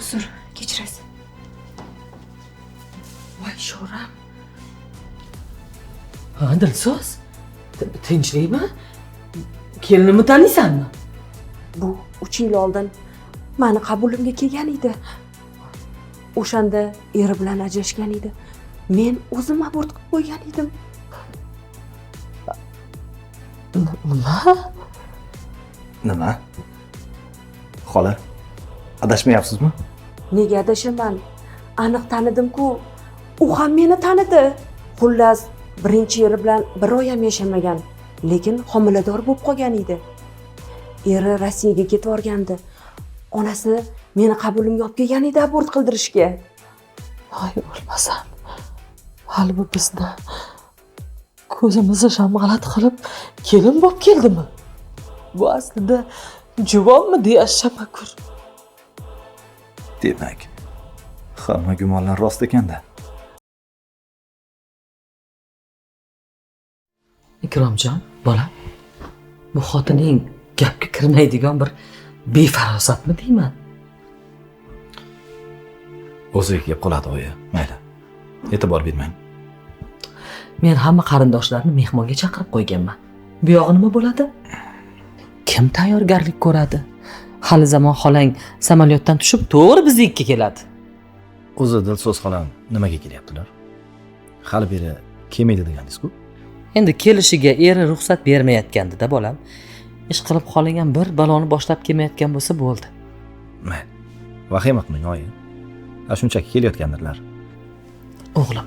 Uzr, kechirasiz. Voy sho'ram. Ha, Dilso'z. Tinchlikmi? Kelinimni taniysanmi? Bu 3 yil oldin meni qabulimga kelgan edi. O'shanda eri bilan ajrashgan edi. Men o'zim abort qilib qo'ygan edim. Nima? Xola, adashmayapsizmi? Nega adashaman? Aniq tanidim-ku. U ham meni tanidi. Xullas, birinchi eri bilan bir oy ham yashamagan, lekin homilador bo'lib qolgan edi. Eri Rossiyaga ketib borgandi. Onasi meni qabulimga olib kelgan edi abort qildirishga. Voy o'lmasam. Hali bu bizni ko'zimizni shamg'alat qilib kelin bo'lib keldimi? Bu aslida juvonmi deya tafakkur. Demak, hamma gumonlar rost ekanda. Ikromjon, bolam. Bu xotining gapga kirmaydigan bir befarosatmi deyman? O'ziga kelib qoladi oyi. Mayli. E'tibor bermang. Men hamma qarindoshlarni mehmonga chaqirib qo'yganman. Bu yog'i nima bo'ladi? Kim tayyorgarlik ko'radi? Hali zamon xolang samolyotdan tushib to'g'ri biznikiga keladi. O'zi Dilso'z xolam nimaga kelyaptilar? Hali beri kelmaydi deganingiz-ku? Endi kelishiga eri ruxsat bermayotgandi-da bolam. Ish qilib xolang ham bir baloni boshlab kelmayotgan bo'lsa bo'ldi. Mayli. Vahima qilmang oyi. Shunchaki kelayotgandirlar. O'g'lim,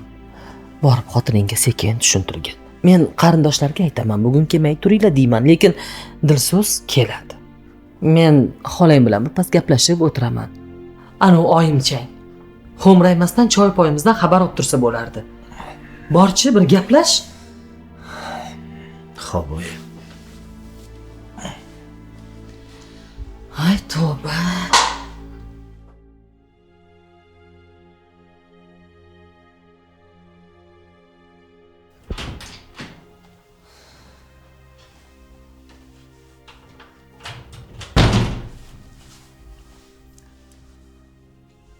borib xotiningga sekin tushuntirgin. Men qarindoshlarga aytaman, bugun kelmay turinglar deyman, lekin Dilso'z keladi. Men xolang bilan birpas gaplashib o'tiraman. Ana oyimchang. Xo'mraymasdan choy poyimizdan xabar olib tursa bo'lardi. Borchi, bir gaplash. Xo'p, oyi. Ay tavba.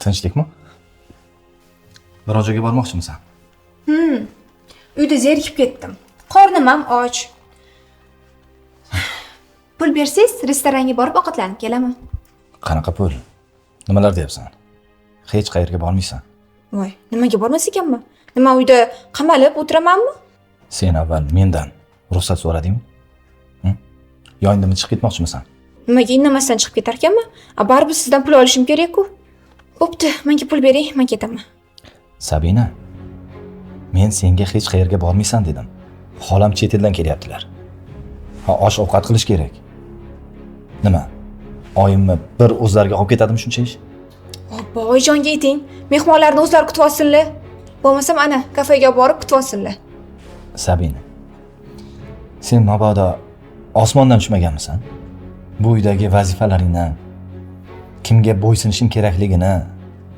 Tinchlikmi? Biror joyga bormoqchimisan? Uyda zerikib ketdim. Qornim ham och. Pul bersangiz, restoranga borib ovqatlanib kelaman. Qanaqa pul? Nimalar deyapsan? Hech qayerga bormaysan. Voy, nimaga bormas ekanman? Nima uyda qamalib o'tiramanmi? Sen avval mendan ruxsat so'radingmi? Yo indimi chiqib ketmoqchimisan? Nimaga indamasdan chiqib ketar ekanman? Baribir sizdan pul olishim kerak-ku. Bo'pti, menga pul bering, men ketaman. Sabina, men senga hech qayerga bormaysan dedim. Xolam chet eldan kelyaptilar. Osh ovqat qilish kerak. Nima? Oyimni bir o'zlariga olib ketadimi shuncha ish? Boyjonga ayting, mehmonlarni o'zlari kutib olsinlar. Bo'lmasam ana, kafega borib kutib olsinlar. Sabina, sen mabodo osmondan tushmaganmisan? Bu uydagi vazifalaringdan kimga bo'ysunishim kerakligini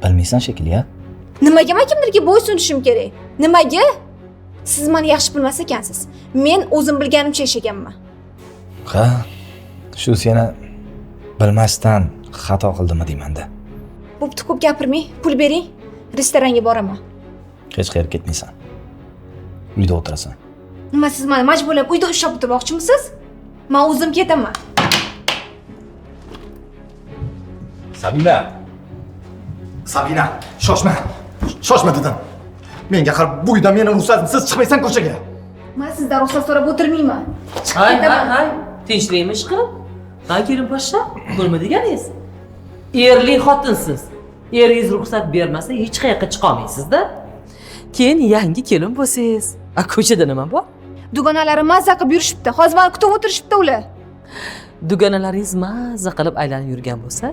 bilmaysan shekilli, a? Nimaga men kimlarga bo'ysunishim kerak? Nimaga? Siz meni yaxshi bilmas ekansiz. Men o'zim bilganimcha yashaganman. Ha, shu seni bilmasdan xato qildimmi deyman-da. Bo'pti, ko'p gapirmang, pul bering. Restoranga boraman. Hech qayerga ketmaysan. Uyda o'tirasan. Nima siz meni majburlab uyda ushlab o'tirmoqchimisiz? Men o'zim ketaman. Sabina! Sabina, shoshma. Shoshma dedim. Menga qarab, bu uydan meni ruxsatsiz chiqmaysan ko'chaga. Men sizdan ruxsat so'rab o'tirmayman. Hay, tinchlikmi ish qilib? Ha, kelin poshsha, bo'lma deganingiz. Erli xotinsiz. Eringiz ruxsat bermasa hech qayerga chiqa olmaysiz-da. Keyin yangi kelin bo'lsangiz, ko'chada nima bor? Dugonalarim mazza qilib yurishibdi. Hozir meni kutib o'tirishibdi ular. Dugonalaringiz mazza qilib aylanib yurgan bo'lsa,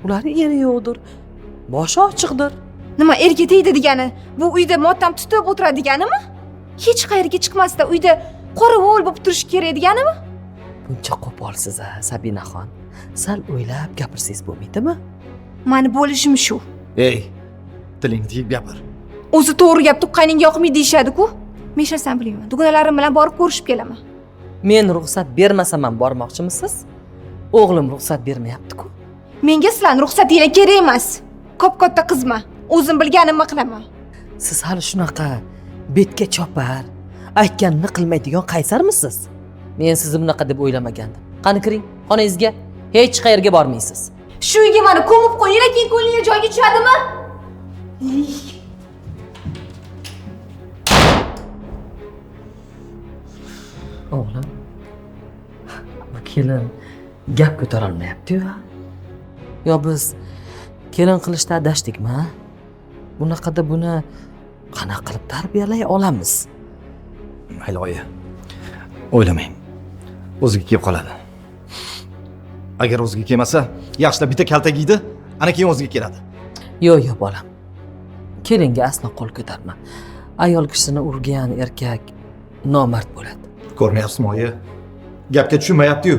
ularning eri yo'qdir. Boshi ochiqdir. Nima erga tegdi degani? Bu uyda motam tutib o'tiradi deganimi? Hech qayerga chiqmasda uyda qorovul bo'lib turish kerak deganimi? Buncha qo'polsiz, Sabinaxon. Sal o'ylab gapirsangiz bo'lmaydimi? Meni bo'lishim shu. Ey, tilingni tiyib gapir. O'zi to'g'ri gap tuqqaning yoqmaydi deyshadi-ku. Men hech narsani bilmayman. Dugonalarim bilan borib ko'rishib kelaman. Men ruxsat bermasam ham bormoqchimisiz? O'g'lim ruxsat bermayapti-ku. Menga sizlarning ruxsatingiz kerak emas. Kop-katta qizma. O'zim bilganimni qilaman. Siz hali shunaqa betga chopar, aytganini qilmaydigan qaysarmisiz? Men sizni bunaqa deb o'ylamagandim. Qani kiring, xonangizga. Hech qayerga bormaysiz. Shu uyga meni ko'mib qo'yinglar, keyin ko'nglingiz joyiga tushadimi? O'g'lim. Ammo kelin gap ko'tara olmayapti-yu. Yo biz kelin qilishda adashdikmi? Bunaqada buni qanaqa qilib tarbiyalay olamiz? Mayli oyi. O'ylamang. O'ziga kelib qoladi. Agar o'ziga kelmasa, yaxshilab bitta kaltak yeydi, ana keyin o'ziga keladi. Yo'q, bolam. Kelinga aslo qo'l ko'tarma. Ayol kishini urgan erkak nomard bo'ladi. Ko'rmayapsizmi oyi? Gapga tushunmayapti-yu.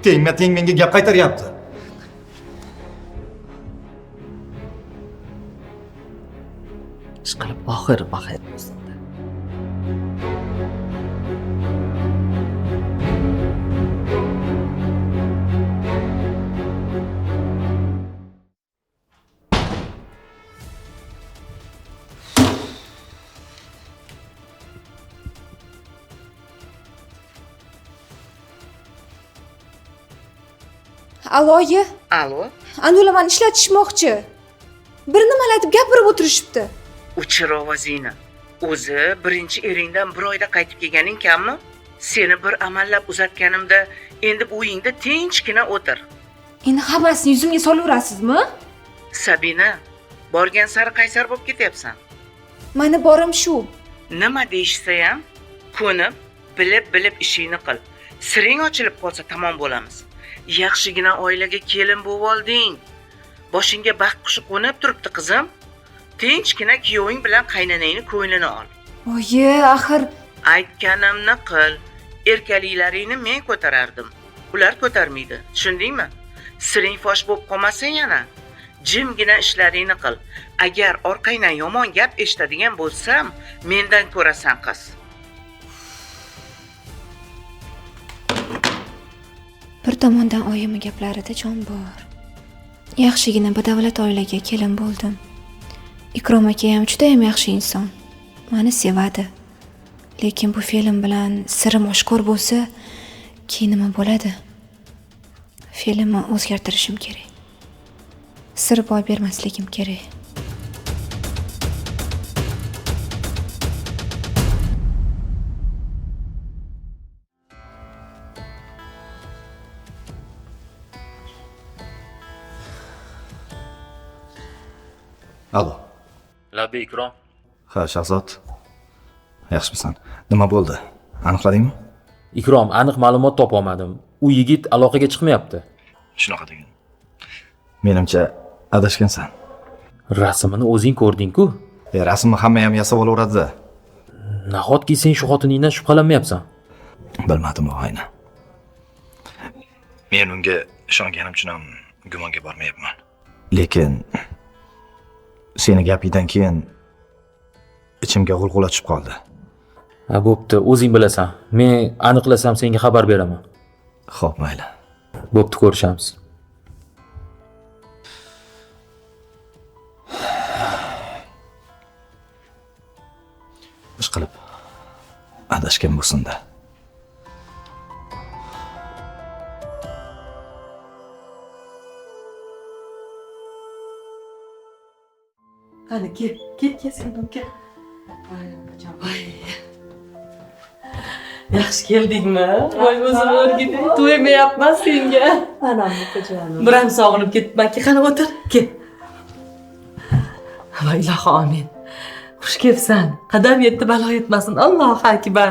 Tengma-teng menga gap qaytaryapti. Ishqilib oxiri baxir bo'lsin. Aloyi, Alo, Anula meni ishlatishmoqchi. Bir nimalar aytib gapirib o'tirishibdi. o'chir ovozingni. O'zi birinchi eringdan bir oyda qaytib kelganing kammi? Seni bir amallab uzatganimda endi bu uyingda tinchgina o'tir. Endi hammasini yuzimga solaverasizmi? Sabina, borgan sari qaysar bo'lib ketyapsan. Meni borim shu. Nima deyishsa ham, ko'nib, bilib ishingni qil. Siring ochilib qolsa tamom bo'lamiz. Yaxshigina oilaga kelin bo'lib olding. Boshingga baxt qushi qo'nib turibdi qizim. Tinchgina kuyoving bilan qaynonangni ko'nglini ol. Oyi, axir Aytganimni qil. Erkaliklaringni men ko'tarardim. Ular ko'tarmaydi. Tushundingmi? Siring fosh bo'lib qolmasa yana, jimgina ishlaringni qil. Agar orqangdan yomon gap eshitadigan bo'lsam, mendan ko'rasan qiz. bir tomondan oyimning gaplarida jon bor. Yaxshigina badavlat oilaga kelin bo'ldim. Ikrom aka ham juda ham yaxshi inson. Meni sevadi. Lekin bu film bilan sirim oshkor bo'lsa, keyin nima bo'ladi? Filmni o'zgartirishim kerak. Sir boy bermasligim kerak. Alo. Labbi Ikrom. Ha, Shahzod. Yaxshimisan? Nima bo'ldi? Aniqladingmi? Ikrom, aniq ma'lumot topa olmadim. U yigit aloqaga chiqmayapti. Shunaqa degan. Menimcha adashgansan. Rasmini o'zing ko'rding-ku. Rasmni hamma ham yasab olaveradi-da. Nahotki sen shu xotiningdan shubhalanmayapsan? Bilmadim aynan. Men unga ishonganim uchun ham gumonga bormayapman. Lekin seni gapingdan keyin ichimga g'ulg'ula tushib qoldi. Ha, bo'pti, o'zing bilasan. Men aniqlasam senga xabar beraman. Xo'p, mayli. Bo'pti, ko'rishamiz. Ishqilib adashgan bo'lsin-da. Qani ket senim kel. Yaxshi keldingmi? Voy o'zim o'rgiding, to'ymayapman senga. Anam buqajonim. Biram sog'inib ketibman-ki, qani o'tir, kel. Va ilohi amin. Xush kelibsan. Qadam yetdi balo yetmasin. Allohu akbar.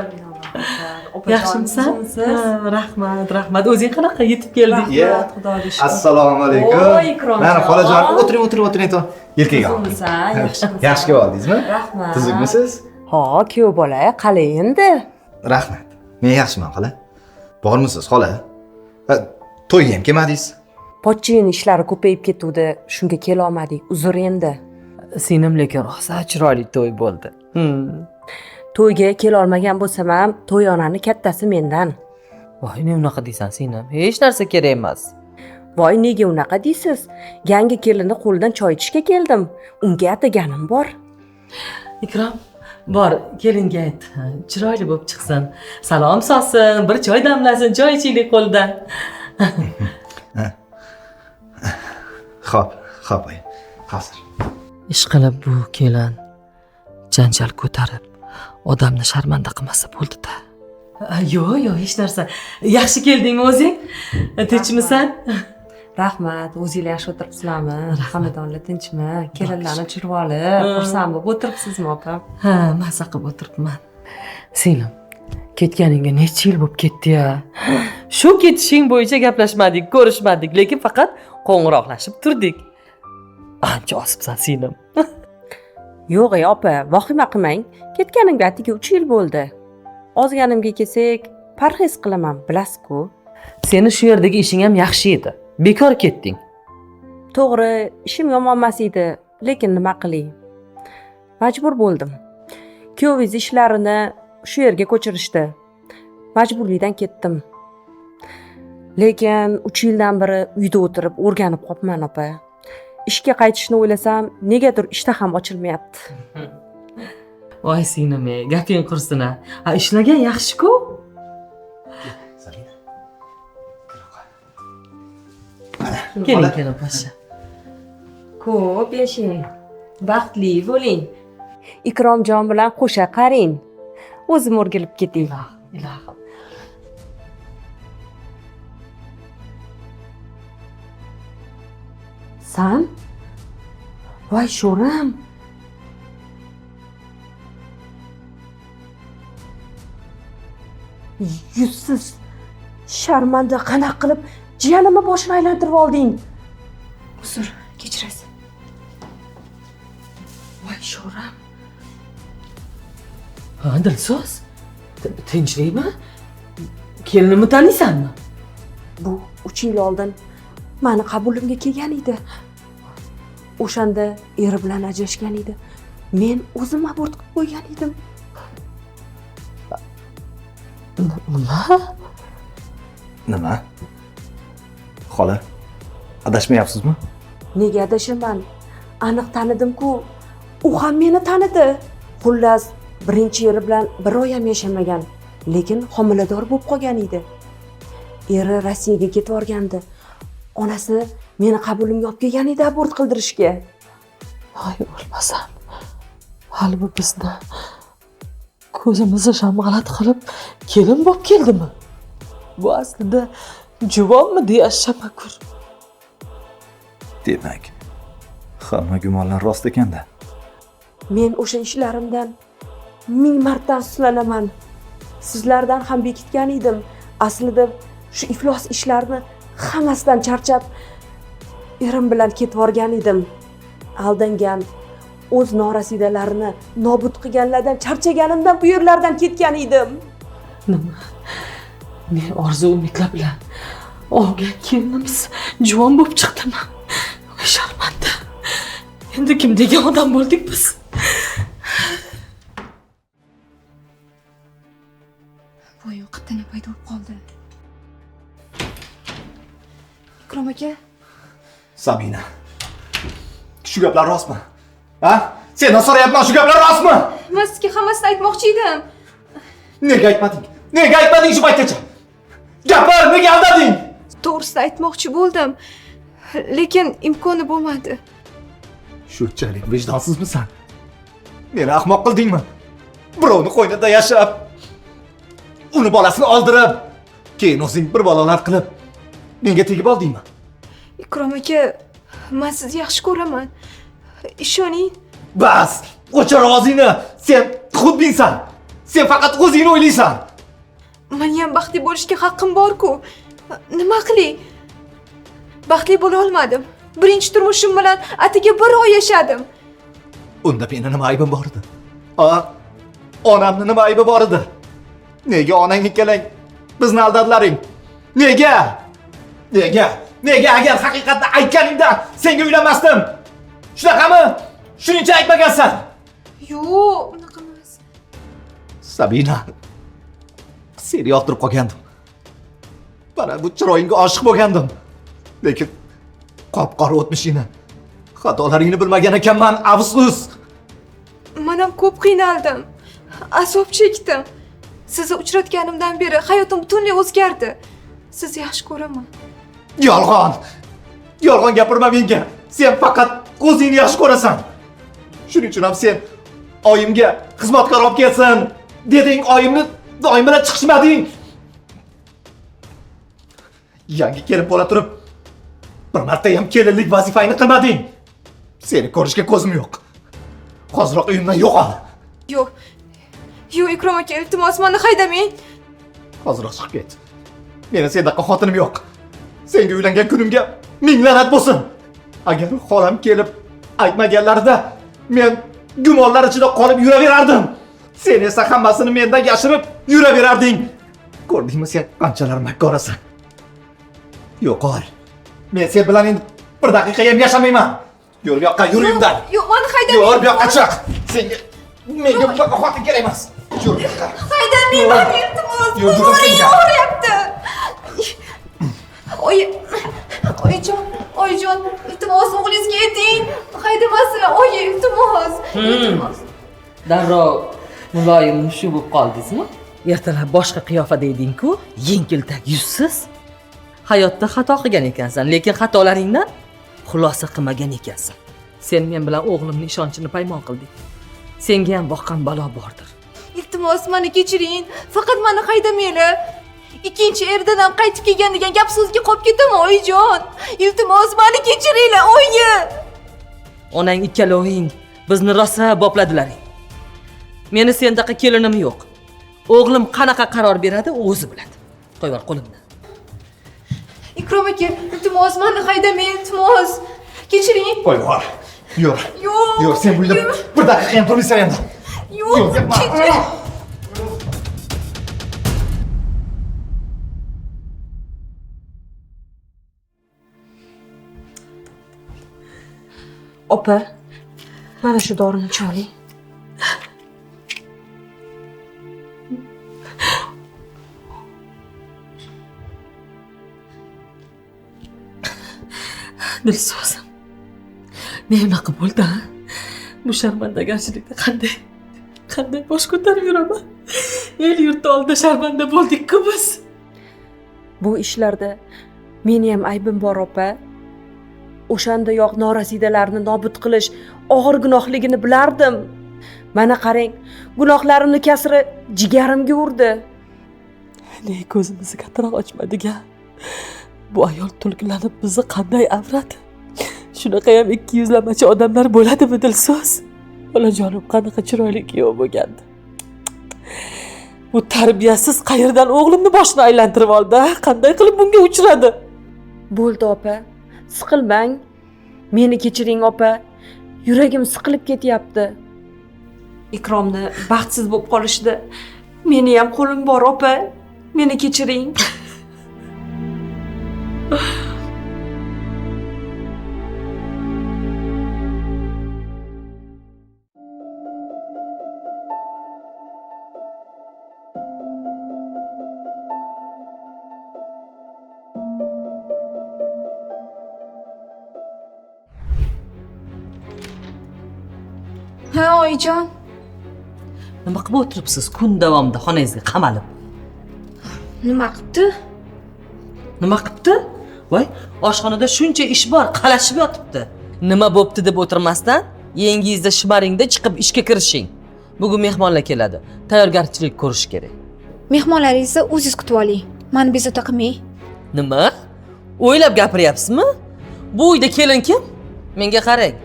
Yaxshimisan? Rahmat. O'zing qanaqa yetib kelding? Xudoga shukr. Assalomu alaykum. Voy, Ikrom. Mana xolajon, o'tiring to. Yelkaga oling. Yaxshi kelib oldingizmi? Rahmat. Tuzukmisiz? Ha, kuyov bola, qalay endi? Rahmat. Men yaxshiman, xola. Bormisiz, xola? To'yga ham kelmadingiz? Pochchining ishlari ko'payib ketuvdi, shunga kela olmadik. Uzr endi. Senim lekin rosa chiroyli to'y bo'ldi. To'yga kela olmagan bo'lsam ham, to'yonani kattasi mendan. Voy, nima unaqa deysan, senim? Hech narsa kerak emas. Voy, nega unaqa deysiz? Yangi kelinni qo'lidan choy ichishga keldim. Unga ataganim bor. Ikrom, bor, kelinga ayt. Chiroyli bo'lib chiqsin. Salom solsin, bir choy damlasin, choy ichaylik qo'lidan. Xo'p, oyi. Hozir. Ishqilib bu kelin janjal ko'tarib, odamni sharmanda qilmasa bo'ldi-da. Yo'q, hech narsa. Yaxshi keldingmi o'zing? Tinchmisan? Rahmat, o'zinglar yaxshi o'tiribsizlarmi? Xonadonlar tinchmi? Kelinlarni tushirib olib, xursand bo'lib o'tiribsizmi, opam? Ha, maza qilib o'tiribman. Singlim, ketganingga necha yil bo'lib ketdi-ya? Shu ketishing bo'yicha gaplashmadik, ko'rishmadik, lekin faqat qo'ng'iroqlashib turdik. Ancha osibsan, singlim. Yo'q, opa, vahima qilmang. Ketganimga atigi 3 yil bo'ldi. Ozganimga kelsak, parhez qilaman, bilasiz-ku. Seni shu yerdagi ishing ham yaxshi edi. Bekor ketding. To'g'ri, ishim yomon emas edi, lekin nima qilay? Majbur bo'ldim. Kuyovingiz ishlarini shu yerga ko'chirishdi. Majburlikdan ketdim. Lekin 3 yildan beri uyda o'tirib o'rganib qopman, opa. Ishga qaytishni o'ylasam, negadir ishtaham ochilmayapti. Voy singlim, gaping qursin-a. Ha, ishlagan yaxshi-ku. Keling, pasha. Ko'p yashang, baxtli bo'ling. Ikromjon bilan qo'sha qaring. O'zim o'rgilib ketay. Ilohim. San? Voy sho'rim. Yuzsiz, sharmanda qanaqa qilib jiyanimni boshini aylantirib olding? Uzr, kechirasiz. Voy sho'rim. Ha, Dilso'z. Tinchlikmi? Kelinimni taniysanmi? Bu 3 yil oldin meni qabulimga kelgan edi. O'shanda eri bilan ajrashgan edi. Men o'zim abort qilib qo'ygan edim. Nima? Xola, adashmayapsizmi? Nega adashaman? Aniq tanidim-ku. U ham meni tanidi. Xullas, birinchi eri bilan bir oy ham yashamagan, lekin homilador bo'lib qolgan edi. Eri Rossiyaga ketib o'rgandi. Onasi meni qabulimga olib kelgan edi abort qildirishga. Voy, o'lmasam. Hali bu bizni ko'zimizni shamg'alat qilib kelin bo'lib keldimi? Bu aslida juvonmi deya shamakur. Demak, hamma gumonlar rost ekanda. Men o'sha ishlarimdan 1000 marta afsuslanaman. Sizlardan ham bekitgan edim. Aslida shu iflos ishlarni hammasidan charchab erim bilan ketib o'rgan edim. Aldangan, o'z norasidalarini nobud qilganlardan charchaganimdan bu yerlardan ketgan edim. Nima? Men orzu umidlar bilan olgan kelinimiz juvon bo'lib chiqdimi? Voy sharmanda. Endi kim degan odam bo'ldik biz? Voy, yo'qdan paydo bo'lib qoldi. Ikrom aka, Sabina. Shu gaplar rostmi? Ha? Sendan so'rayapman, shu gaplar rostmi? men sizga hammasini aytmoqchi edim. Nega aytmading? Nega aytmading shu paytgacha? Gapir, nega aldading? To'g'risini aytmoqchi bo'ldim, lekin imkoni bo'lmadi. Shunchalik vijdonsizmisan? Meni ahmoq qildingmi? Birovni qo'ynida yashab, uni bolasini oldirib, keyin o'zing bir balolar qilib, menga tegib oldingmi? Ikrom aka, men sizni yaxshi ko'raman. Ishoning. Bas, o'chir ovozingni. Sen xudbinsan. Sen faqat o'zingni o'ylaysan. Meni ham baxtli bo'lishga haqqim bor-ku. Nima qilay? Baxtli bo'la olmadim. Birinchi turmushim bilan atigi bir oy yashadim. Unda meni nima aybim bor edi? Onamni nima aybi bor edi? Nega onang ikkalang bizni aldadilaring? Nega? Nega agar haqiqatni aytganingda senga uylanmasdim? Shunaqami? Shuning uchun aytmagansan. Yo'q, unaqa emas. Sabina, seni yoqtirib qolgandim. Mana bu chiroyingga oshiq bo'lgandim. Lekin qop-qora o'tmishingni, xatolaringni bilmagan ekanman, afsus. Men ham ko'p qiynaldim. Azob chekdim. Sizni uchratganimdan beri hayotim butunlay o'zgardi. Sizni yaxshi ko'raman. Yolg'on. Yolg'on gapirma menga. Sen faqat o'zingni yaxshi ko'rasan. Shuning uchun ham sen oyimga xizmatkor olib kelsin deding, oyimni doim bilan chiqishmading. Yangi kelib bo'la turib, bir marta ham kelinlik vazifangni qilmading. Seni ko'rishga ko'zim yo'q. Hoziroq uyimdan yo'qol. Yo'q. Yo'q, Ikrom aka, iltimos meni haydamang. Hoziroq chiqib ket. Meni sendaqa xotinim yo'q. Senga uylangan kunimga ming la'nat bo'lsin. Agar xolam kelib aytmaganlarida men gumonlar ichida qolib yuraverardim. Sen esa hammasini mendan yashirib yuraverarding. Ko'rdingmi sen qanchalar makkorasan? Yo'qol. Men sen bilan endi bir daqiqa ham yashamayman. Yur bu yoqqa, yur uyimdan. Yo'q, meni haydamang. Yur bu yoqqa chiq. Menga bunaqa xotin kerak emas. Yur bu yoqqa. Haydamang, meni iltimos. Yur dedim senga. O'g'riyapti. Oyijon, iltimos o'g'lingizga ayting. Haydamasinlar, oyi, iltimos. Iltimos. Darrov muloyim mushu bo'lib qoldingizmi? Ertalab boshqa qiyofada eding-ku, yengiltak yuzsiz. Hayotda xato qilgan ekansan, lekin xatolaringdan xulosa qilmagan ekansan. Sen men bilan o'g'limning ishonchini paymon qilding. Senga ham boqqan balo bordir. Iltimos, meni kechiring. Faqat meni haydamanglar. Ikkinchi erdan ham qaytib kelgan degan gap so'zga qolib ketaman, oyijon. Iltimos, meni kechiringlar, oyi. Onang ikkaloving bizni rosa bopladilaring. Meni sendaqa kelinim yo'q. O'g'lim qanaqa qaror beradi, o'zi biladi. Qo'y yubor qo'limdan. Ikrom aka, iltimos, meni haydamang, iltimos. Kechiring. Qo'y bor. Yur. Yo'q. Yur, sen bu yerda bir daqiqa ham turmaysan endi. Yo'q, kechiring. Opa, mana shu dorini choling. Dilso'zim. Nima bo'ldi? Bu sharmandagarchilikda qanday bosh ko'tarib yuraman? El yurt oldida sharmanda bo'ldik-ku biz. Bu ishlarda meni ham aybim bor, opa. O'shandayoq norasidalarni nobud qilish og'ir gunohligini bilardim. Mana qarang, gunohlarimni kasri jigarimga urdi. Ne ko'zimizni kattaroq ochmadik-a? Bu ayol tulkilanib bizni qanday avradi? Shunaqa ham 200lamachi odamlar bo'ladimi, Dilso'z? Bolajonim qanaqa chiroyli kuyov bo'lgandi. Bu tarbiyasiz qayerdan o'g'limni boshini aylantirib oldi? Qanday qilib bunga uchradi? Bo'ldi, opa. Siqilmang. Meni kechiring, opa. Yuragim siqilib ketyapti. Ikromni baxtsiz bo'lib qolishdi. Meni ham qo'lim bor, opa. Meni kechiring. Ha, oyijon. Nima qilib o'tiribsiz kun davomida xonangizga qamalib? Nima qilibdi? Nima qilibdi? Voy, oshxonada shuncha ish bor, qalashib yotibdi. Nima bo'pti deb o'tirmasdan, yengingizda shimaringda chiqib ishga kirishing. Bugun mehmonlar keladi. Tayyorgarchilik ko'rish kerak. Mehmonlaringizni o'zingiz kutib oling. Meni bezovta qilmang. Nima? O'ylab gapiryapsizmi? Bu uyda kelin kim? Menga qarang.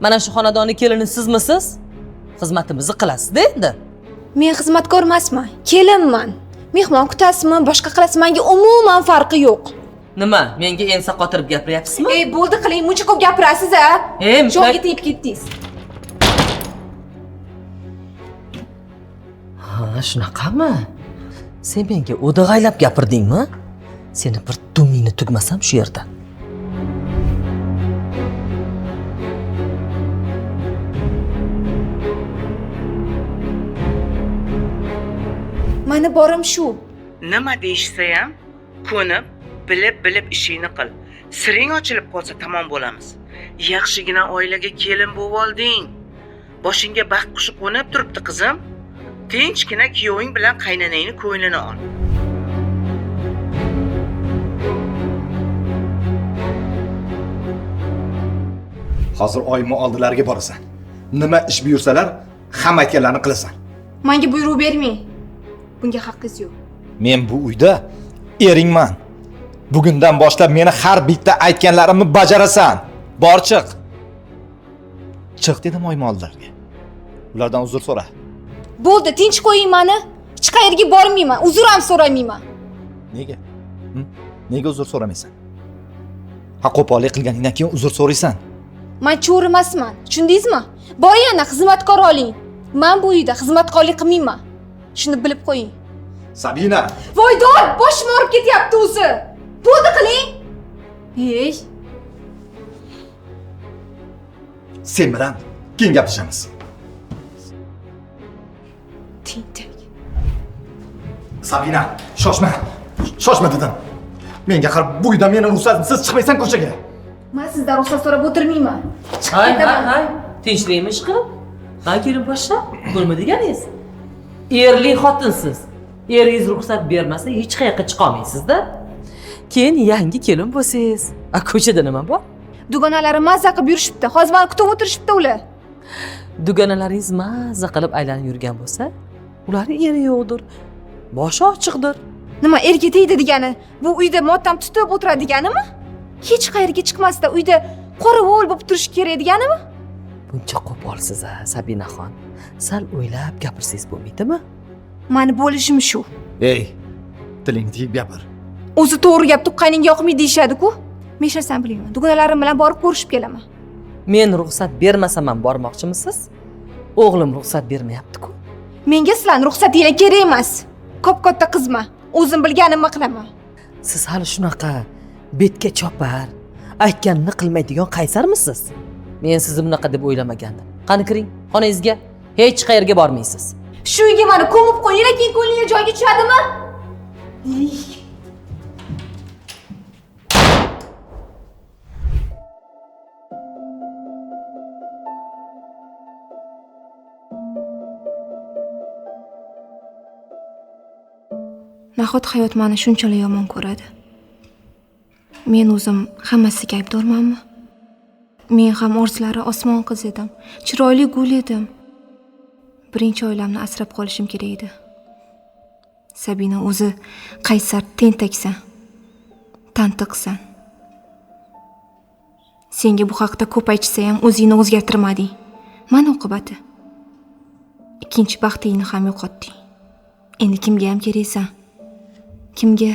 Mana shu xonadonning kelini sizmisiz? Xizmatimizni qilasiz-da endi. Men xizmatkor emasman, kelinman. Mehmon kutasizmi, boshqa qilasizmi, menga umuman farqi yo'q. Nima? Menga ensa qotirib gapiryapsizmi? Ey, bo'ldi qiling, muncha ko'p gapirasiz-a? Joyiga tegib ketdingiz. Ha, shunaqami? Sen menga o'dag'aylab gapirdingmi? Seni bir dumingni tugmasam shu yerda. Meni borim shu. Nima deyishsa ham ko'nib, bilib ishingni qil. Siring ochilib qolsa tamom bo'lamiz. Yaxshigina oilaga kelin bo'lib olding. Boshingga baxt qushi qo'nib turibdi qizim. Tinchgina kuyoving bilan qaynonangni ko'nglini ol. Hozir oyimni oldilariga borasan. Nima ish buyursalar, hamma aytganlarini qilasan. Menga buyruq bermang. Bunga haqqingiz yo'q. Men bu uyda eringman. Bugundan boshlab meni har bitta aytganlarimni bajarasan. Bor chiq. Chiq dedim oyim oldilariga. Ulardan uzr so'ra. Bo'ldi, tinch qo'ying meni. Hech qayerga bormayman, uzr ham so'ramayman. Nega? Nega uzr so'ramaysan? Ha, qo'pollik qilganingdan keyin uzr so'raysan. Men cho'r emasman, tushundingizmi? Boring yana xizmatkor oling. Men bu uyda xizmatkorlik qilmayman. Shuni bilib qo'ying. Sabina, Voydor, boshim og'rib ketyapti o'zi. Bo'ldi qiling. Ey, sen bilan keyin gaplashamiz. tintak. Sabina, shoshma. Shoshma dedim. Menga qarab, bu uydan meni ruxsatsiz chiqmaysan ko'chaga. Men sizdan ruxsat so'rab o'tirmayman. Hay. Tinchlikmi ish qilib? Ha, kelin boshla. Nima deganingiz? Erli xotinsiz. Eringiz ruxsat bermasa hech qayerga chiqa olmaysiz-da. Keyin yangi kelin bo'lsangiz, ko'chada nima bor? Dugonalarim mazza qilib yurishibdi. Hozir meni kutib o'tirishibdi ular. Dugonalaringiz mazza qilib aylanib yurgan bo'lsa, ularning eri yo'qdir. Boshi ochiqdir. Nima erga tegdi degani? Bu uyda motam tutib o'tiradi deganimi? Hech qayerga chiqmasda uyda qorovul bo'lib turish kerak deganimi? Buncha qo'polsiz, Sabinaxon. Sal o'ylab gapirsangiz bo'lmaydimi? Meni bo'lishim shu. Ey, tilingni tiyib gapir. O'zi to'g'ri gap tuqqaninga yoqmaydi deyshadi-ku. Men hech narsani bilmayman. Dugonalarim bilan borib ko'rishib kelaman. Men ruxsat bermasam ham bormoqchimisiz? O'g'lim ruxsat bermayapti-ku. Menga sizlarning ruxsatingiz kerak emas. Kop-katta qizman. O'zim bilganimni qilaman. Siz hali shunaqa betga chopar, aytganini qilmaydigan qaysarmisiz? Men sizni bunaqa deb o'ylamagandim. Qani kiring, xonangizga. Hech qayerga bormaysiz. Shu uyga meni ko'mib qo'yinglar, keyin ko'nglingiz joyiga tushadimi? Nahot hayot meni shunchalik yomon ko'radi? Men o'zim hammasiga aybdormanmi? Men ham orzulari osmon qiz edim, chiroyli gul edim. Birinchi oilamni asrab qolishim kerak edi. Sabina o'zi qaysar, tentaksan. Tantiqsan. Senga bu haqda ko'p aytsa ham o'zingni o'zgartirmading. Mana oqibati. Ikkinchi baxtingni ham yo'qotding. Endi kimga ham keraksan? Kimga?